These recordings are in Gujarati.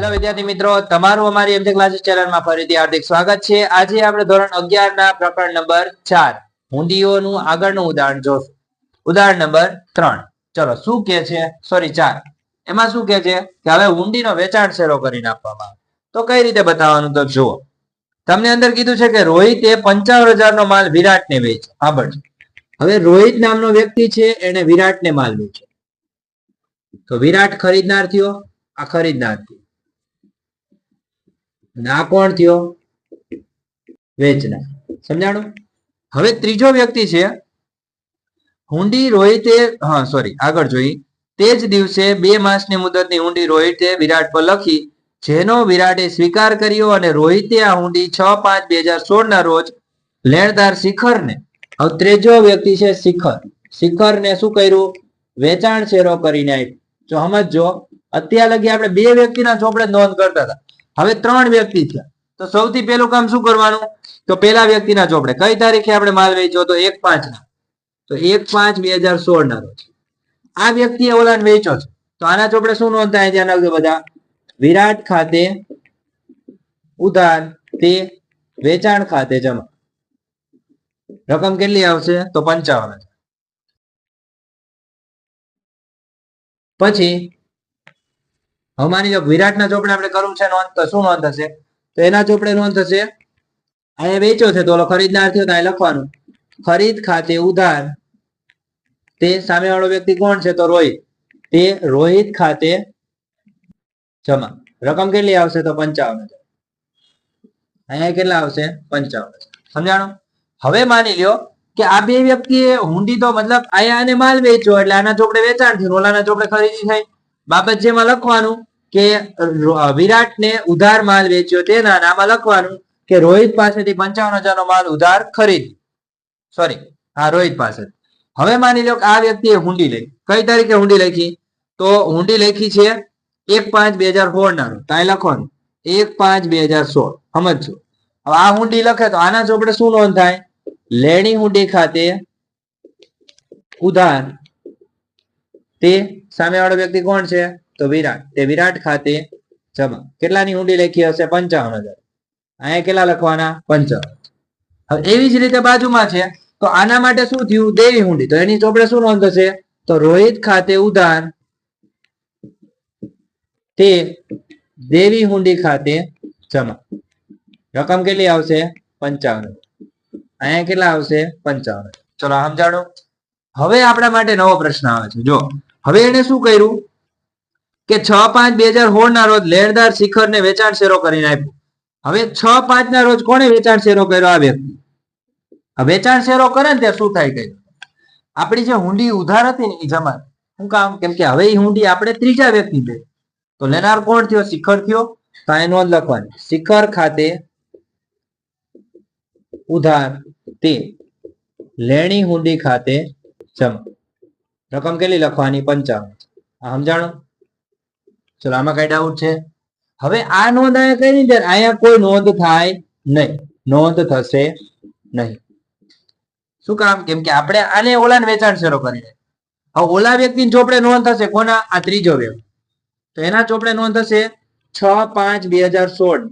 हेलो विद्यार्थी मित्रों, તમારું અમારી એમજે ક્લાસીસ ચેનલમાં ફરીથી હાર્દિક સ્વાગત છે। આજે આપણે ધોરણ 11 ના પ્રકરણ નંબર 4 હુંડીઓનું આગળનું ઉદાહરણ જોશું। ઉદાહરણ નંબર 3 ચલો શું કહે છે, સોરી 4 એમાં શું કહે છે કે હવે હુંડીનો વેચાણ શેરો કરીને આપવામાં આવે તો કઈ રીતે બતાવવાનું, તો જુઓ તમને અંદર કીધું છે કે રોહિતે 55,000 નો માલ વિરાટને વેચ્યો। સાંભળજો, હવે રોહિત નામનો વ્યક્તિ છે, એને વિરાટને માલ વેચ્યો તો વિરાટ ખરીદનાર થયો, આ ખરીદનાર થયો, ના કોણ થયો? વેચનાર। સમજાણું? હવે ત્રીજો વ્યક્તિ છે હુંડી રોહિતે, આગળ જોઈ, તે જ દિવસે 2 માસની મુદતની હુંડી રોહિતે વિરાટ પર લખી, જેનો વિરાટે સ્વીકાર કર્યો અને રોહિતે આ હુંડી 6/5/2016 ના રોજ લેણદાર શિખરને, હવે ત્રીજો વ્યક્તિ છે શિખર, શિખરને શું કર્યું? વેચાણ શેરો કરીને આપ્યું। જો સમજો, અત્યાર લગી આપણે 2 વ્યક્તિના ચોપડે નોંધ કરતા હતા, હવે 3 વ્યક્તિ થયા તો સૌથી પહેલું કામ શું કરવાનું? તો પહેલા વ્યક્તિના ચોપડે કઈ તારીખે આપણે માલ વેચ્યો? તો 1/5 ના, તો 1/5/2016 ના રોજ આ વ્યક્તિએ ઓલાને વેચ્યો છે તો આના ચોપડે શું નોંધ થાય? ધ્યાન રાખજો બધા, વિરાટ ખાતે ઉધાર તે વેચાણ ખાતે જમા। રકમ કેટલી આવશે? તો 55,000। પછી હવે માની લો વિરાટના ચોપડે આપણે કરવું છે નોંધ, તો શું નોંધ થશે? તો એના ચોપડે નોંધ થશે, અહીંયા વેચ્યો છે તો ઓલો ખરીદનાર થયો તો અહીં લખવાનું ખરીદ ખાતે ઉધાર તે સામેવાળો વ્યક્તિ કોણ છે? તો રોહિત, તે રોહિત ખાતે જમા। રકમ કેટલી આવશે? તો 55,000। અહીંયા કેટલા આવશે? 55,000। સમજાણું? હવે માની લ્યો કે આ 2 વ્યક્તિએ હુંડી તો મતલબ અહીંયા આને માલ વેચ્યો એટલે આના ચોપડે વેચાણ થયું, ઓલાના ચોપડે ખરીદી થઈ। બાબત જેમાં લખવાનું કે વિરાટને ઉધાર માલ વેચ્યો, તેના નામમાં લખવાનું કે રોહિત પાસેથી 55,000 નો માલ ઉધાર ખરીદી, રોહિત પાસે। હવે માની લો કે આ વ્યક્તિએ હુંડી લઈ, કઈ તારીખે હુંડી લખી? તો હુંડી લખી છે 1/5/2016 ના રોજ, ત્યાં લખવાનું 1/5/2016। સમજો, હવે આ હુંડી લખે તો આના ચોપડે શું નોંધ થાય? લેણી હુંડી ખાતે ઉધાર તે સામેવાળો વ્યક્તિ કોણ છે? તો વિરાટ, તે વિરાટ ખાતે જમા। કેટલાની હુંડી લખી હશે? 55,000। અહીંયા કેટલા લખવાના? 55। હવે એવી જ રીતે બાજુમાં છે તો આના માટે શું થયું? દેવી હુંડી, તો એની ચોપડે શું નોંધ થશે? તો રોહિત ખાતે ઉધાર તે દેવી હુંડી ખાતે જમા। રકમ કેટલી આવશે? 55,000। અહીંયા કેટલા આવશે? 55,000। ચલો સમજાણો? હવે આપણા માટે નવો પ્રશ્ન આવે છે। જો હવે એને શું કર્યું કે 6/5/2016 ના રોજ લેણદાર શિખરને વેચાણ શેરો કરીને આપ્યું। હવે 6/5 ના રોજ કોણે વેચાણ શેરો કર્યો? આ વ્યક્તિ। વેચાણ શેરો કરે ને ત્યાં શું થાય? કઈ આપણી જે હુંડી ઉધાર હતી ને એ જમા। શું કામ? કેમ કે હવે એ હુંડી આપણે ત્રીજા વ્યક્તિ દે તો લેનાર કોણ થયો? શિખર થયો। તો આ નોંધ લખવાની, શિખર ખાતે ઉધાર તે લેણી હુંડી ખાતે જમા। રકમ કેટલી લખવાની? 55। આ સમજાણું? ચલો આમાં કઈ ડાઉટ છે? હવે આ નોંધ અહીંયા કઈ નહીં, અહીંયા કોઈ નોંધ થાય નહીં, નોંધ થશે નહીં। શું કામ? કેમ કે આપણે આને ઓલાને વેચાણ શેરો કરીને, હવે ઓલા વ્યક્તિની ચોપડે નોંધ થશે કોના? આ ત્રીજો વ્યક્તિ, તો એના ચોપડે નોંધ થશે 6/5/2016।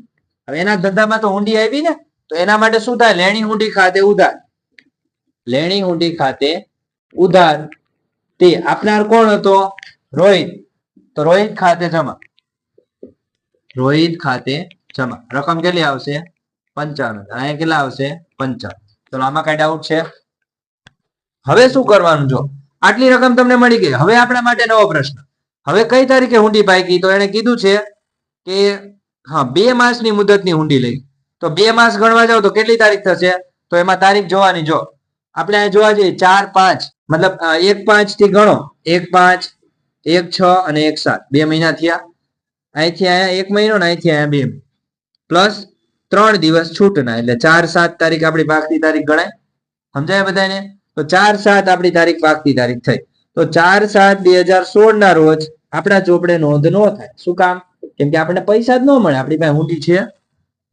હવે એના ધંધામાં તો હુંડી આવી ને, તો એના માટે શું થાય? લેણી હુંડી ખાતે ઉધાર, લેણી હુંડી ખાતે ઉધાર તે આપનાર કોણ હતો? રોહિત, તો રોહિત ખાતે જમા, રોહિત ખાતે જમા। રકમ કેટલી આવશે? 55,000। અહીંયા કેટલા આવશે? 55। ચલો આમાં કઈ ડાઉટ છે? હવે શું કરવાનું? જો આટલી રકમ તમને મળી ગઈ, હવે આપણા માટે નવો પ્રશ્ન, હવે કઈ તારીખે હુંડી પાકી? તો એને કીધું છે કે 2 માસની મુદતની હુંડી લઈ, તો 2 માસ ગણવા જાવ તો કેટલી તારીખ થશે? તો એમાં તારીખ જોવાની, જો આપણે અહીંયા જોવા જઈએ 4/5 મતલબ 1/5 થી ગણો, 1/5 1/6 અને 1/7 2 મહિના થયા। અહીંથી અહીંયા 1 મહિનો ને અહીંથી અહીંયા 2 પ્લસ 3 દિવસ છૂટના, એટલે 4/7 તારીખ આપણી પાકતી તારીખ ગણાય। સમજાય બધાને? તો 4/7 આપણી તારીખ પાકતી તારીખ થઈ, તો 4/7/2016 ના રોજ આપણા ચોપડે નોંધ ન થાય। શું કામ? કેમ કે આપણને પૈસા જ ન મળે, આપણી પાસે હુંડી છે,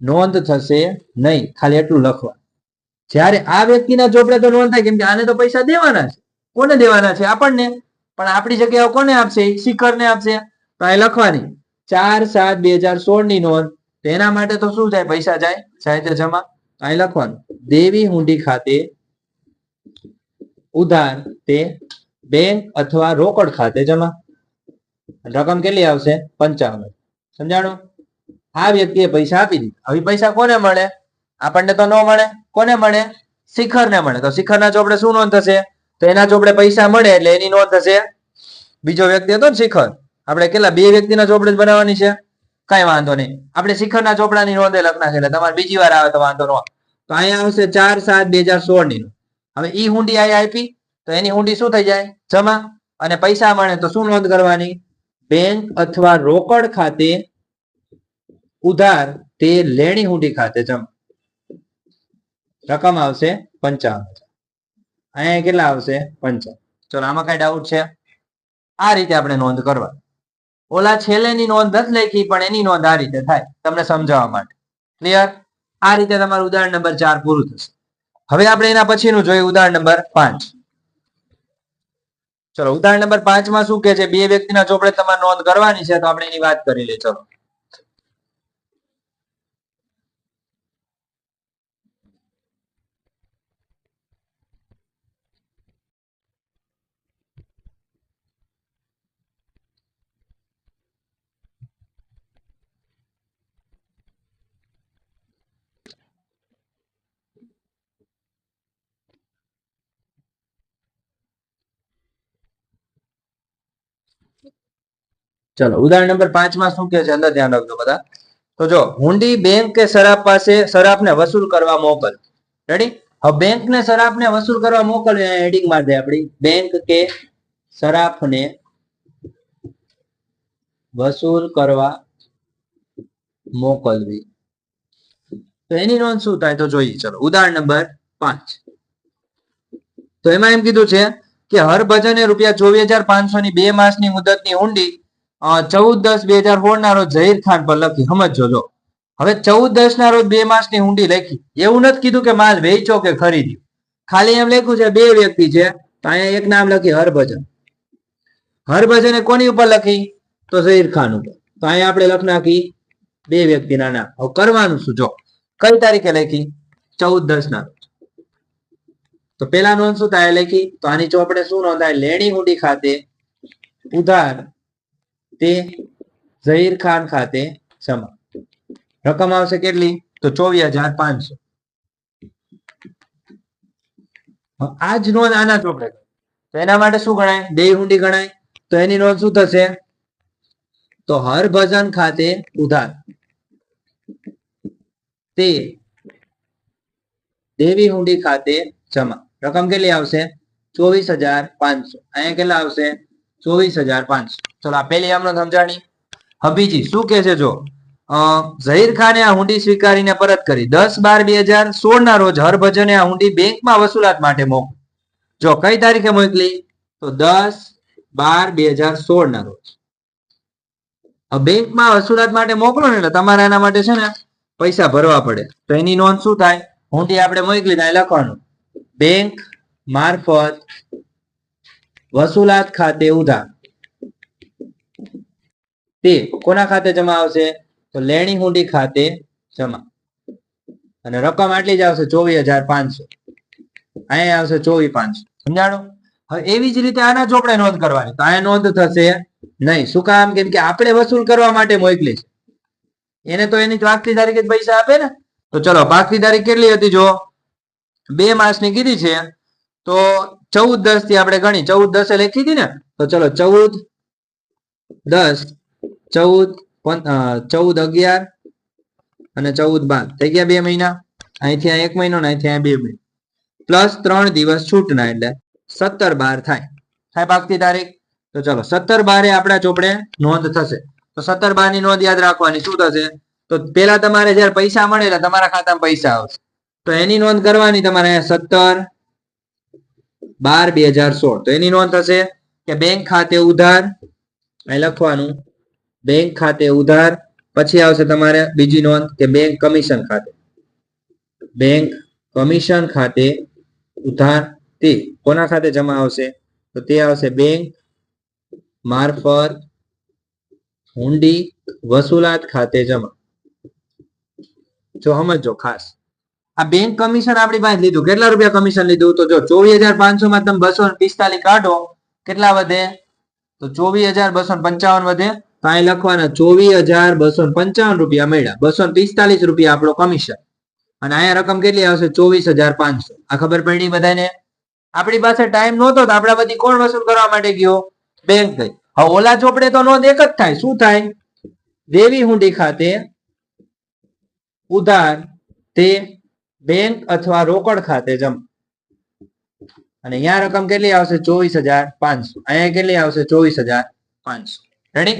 નોંધ થશે નહીં, ખાલી એટલું લખવા। જ્યારે આ વ્યક્તિના ચોપડે તો નોંધ થાય, કેમ કે આને તો પૈસા દેવાના છે। કોને દેવાના છે? આપણને। પણ આપણી જગ્યાએ કોને આપશે? શિખરને આપશે। તો અહીં લખવાની 4/7/2016 ની નોંધ, તેના માટે તો શું થાય? પૈસા જાય, સાહિત્ય જમા. અહીં લખવાનું દેવી હુંડી ખાતે ઉધાર તે બેંક અથવા રોકડ ખાતે જમા. રકમ કેટલી આવશે? 55. સમજાણું? આ વ્યક્તિએ પૈસા આપી દીધા. હવે પૈસા કોને મળે? આપણને તો ન મળે. કોને મળે? શિખરને મળે. તો શિખરના ચોપડે શું નોંધ થશે? તો એના ચોપડે પૈસા મળે એટલે એની નોંધ થશે. બીજો વ્યક્તિ હતો ને શિખર, આપણે કેટલા 2 વ્યક્તિના ચોપડે જ બનાવવાની છે? કઈ વાંધો નહીં, આપણે શિખરના ચોપડાની નોંધે લખ નાખે એટલે તમારે બીજી વાર આવે તો વાંધો ન. તો અહીંયા આવશે 4/7/2016 ની. હવે ઈ હુંડી અહીંયા આપી તો એની હુંડી શું થઈ જાય? જમા. અને પૈસા મળે તો શું નોંધ કરવાની? બેંક અથવા રોકડ ખાતે ઉધાર તે લેણી હુંડી ખાતે જમા. રકમ આવશે 55. અહીંયા કેટલા આવશે? 55. ચલો આમાં કઈ ડાઉટ છે? આ રીતે આપણે નોંધ કરવા. ઓલા છેલ્લેની નોંધ નથી લખી પણ એની નોંધ આ રીતે થાય તમને સમજાવવા માટે. ક્લિયર? આ રીતે તમારું ઉદાહરણ નંબર 4 પૂરું થશે. હવે આપણે એના પછીનું જોઈએ ઉદાહરણ નંબર 5. ચલો ઉદાહરણ નંબર 5 માં શું કે છે? 2 વ્યક્તિના ચોપડે તમારે નોંધ કરવાની છે તો આપણે એની વાત કરી લઈએ. ચલો ચલો ઉદાહરણ નંબર 5 માં શું કે છે અંદર ધ્યાન રાખજો બધા. તો જો હુંડી બેંક કે સરાફ પાસે સરાફને વસૂલ કરવા મોકલ. રેડી? હવે બેંક ને સરાફને વસૂલ કરવા મોકલવી. હેડિંગ માર દે આપણી, બેંક કે સરાફને વસૂલ કરવા મોકલવી. તો એની નોંધ શું થાય? તો જોઈએ. ચલો ઉદાહરણ નંબર 5. તો એમાં એમ કીધું છે કે હરભજને ₹24,500 ની 2 માસની મુદતની હુંડી 14/10/2016 ના રોજ ઝહીર ખાન પર લખી. સમજો. જો હવે 14/10 ના રોજ 2 માસની હુંડી લખી. એવું નથી કીધું કે માલ વેચો કે ખરીદ્યો, ખાલી એમ લખ્યું છે 2 વ્યક્તિ છે. તો અહીંયા એક નામ લખી હરભજન. હરભજને કોની ઉપર લખી? તો ઝહીર ખાન ઉપર. તો અહીંયા આપણે લખ નાખી 2 વ્યક્તિના નામ. હવે કરવાનું શું? જો કઈ તારીખે લખી? 14/10 ના રોજ. તો પેલા નોંધ શું થાય? લખી. તો આની ચોપડે શું નોંધાય? લેણી હુંડી ખાતે ઉધાર તે ઝહીર ખાન ખાતે જમા. રકમ આવશે કેટલી? તો 24,500. આ જ નોંધ આના ચોપડે. તો એના માટે શું ગણાય? દેવી હુંડી ગણાય. તો એની નોંધ શું થશે? તો હરભજન ખાતે ઉધાર તે દેવી હુંડી ખાતે જમા. રકમ કેટલી આવશે? 24,500. અહીંયા કેટલા આવશે? 24,500. ચલો આ પેલી આમને સમજાણી. હવે બીજી શું કે છે? જો ઝહીર ખાને આ હુંડી સ્વીકારીને પરત કરી. 10/12/2016 ના રોજ હરભજને આ હુંડી બેંકમાં વસૂલાત માટે મોકલી. જો કઈ તારીખે મોકલી? તો 10/12/2016 ના રોજ. બેંકમાં વસૂલાત માટે મોકલો ને એટલે તમારે એના માટે છે ને પૈસા ભરવા પડે. તો એની નોંધ શું થાય? હુંડી આપણે મોકલી ત્યાં લખવાનું બેંક મારફત વસૂલાત ખાતે ઉધાર તે કોના ખાતે જમા આવશે? તો લેણી હુંડી ખાતે જમા. અને રકમ આટલી જ આવશે 24,500. અહીંયા આવશે 24,500. સમજાણું? હવે એવી જ રીતે આના ચોપડે નોંધ કરવાની. તો અહીંયા નોંધ થશે નહીં. શું કામ? કેમ કે આપણે વસૂલ કરવા માટે મોકલી છે. એને તો એની પાકતી તારીખે જ પૈસા આપે ને. તો ચલો પાકતી તારીખ કેટલી હતી? જો 2 માસની કીધી છે તો 14/10 થી આપણે ગણી. 14/10 લખી હતી ને. તો ચલો 14/10 14/11 અને 14/12 થઈ ગયા 2 મહિના. અહીંથી આ 1 મહિનો ને અહીંથી આ 2 મહિના પ્લસ 3 દિવસ છૂટના એટલે 17/12 થાય પાકતી તારીખ. તો ચલો 17/12 આપણા ચોપડે નોંધ થશે. તો 17/12 ની નોંધ યાદ રાખવાની. શું થશે? તો પેલા તમારે જયારે પૈસા મળે એટલે તમારા ખાતામાં પૈસા આવશે. તો એની નોંધ કરવાની તમારે 17/12/2016. તો એની નોંધ થશે કે બેંક ખાતે ઉધાર. અહીં લખવાનું બેંક ખાતે ઉધાર. પછી આવશે તમારે બીજી નોંધ કે બેંક કમિશન ખાતે. બેંક કમિશન ખાતે ઉધાર તે કોના ખાતે જમા આવશે? તો તે આવશે બેંક મારફત હુંડી વસૂલાત ખાતે જમા. જો સમજો ખાસ, આ બેંક કમિશન આપણી પાસે લીધું. કેટલા રૂપિયા કમિશન લીધું? તો જો 24,500 માં તમે 245 કાઢો, કેટલા વધે? તો 24,255 વધે. તો અહીં લખવાના 24,255 રૂપિયા મળ્યા. 245 રૂપિયા આપણો કમિશન. અને અહીંયા રકમ કેટલી આવશે? 24,500. આ ખબર પડી બધાને? આપણી પાસે ટાઈમ નહોતો તો આપણા બધી કોણ વસૂલ કરવા માટે ગયો? બેંક ગઈ. હવે ઓલા ચોપડે તો નોંધ એક જ થાય. શું થાય? દેવી હુંડી ખાતે ઉધાર તે બેંક અથવા રોકડ ખાતે જમા. અને અહીંયા રકમ કેટલી આવશે? 24,500. અહીંયા કેટલી આવશે? 24,500. રેડી?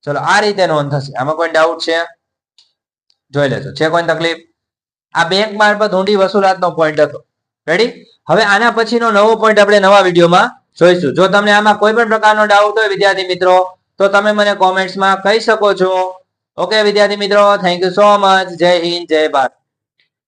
ચલો, આ રીતે નોંધ થશે. આમાં કોઈ ડાઉટ છે? જોઈ લેજો. છે કોઈ તકલીફ? આ બેંક મારફત હુંડી વસૂલાતનો પોઈન્ટ હતો. રેડી? હવે આના પછીનો નવો પોઈન્ટ આપણે નવા વિડીયોમાં જોઈશું. જો તમને આમાં કોઈ પણ પ્રકારનો ડાઉટ હોય વિદ્યાર્થી મિત્રો, તો તમે મને કોમેન્ટ્સમાં કહી શકો છો. ઓકે વિદ્યાર્થી મિત્રો, થેન્ક યુ સો મચ. જય હિન્દ, જય ભારત.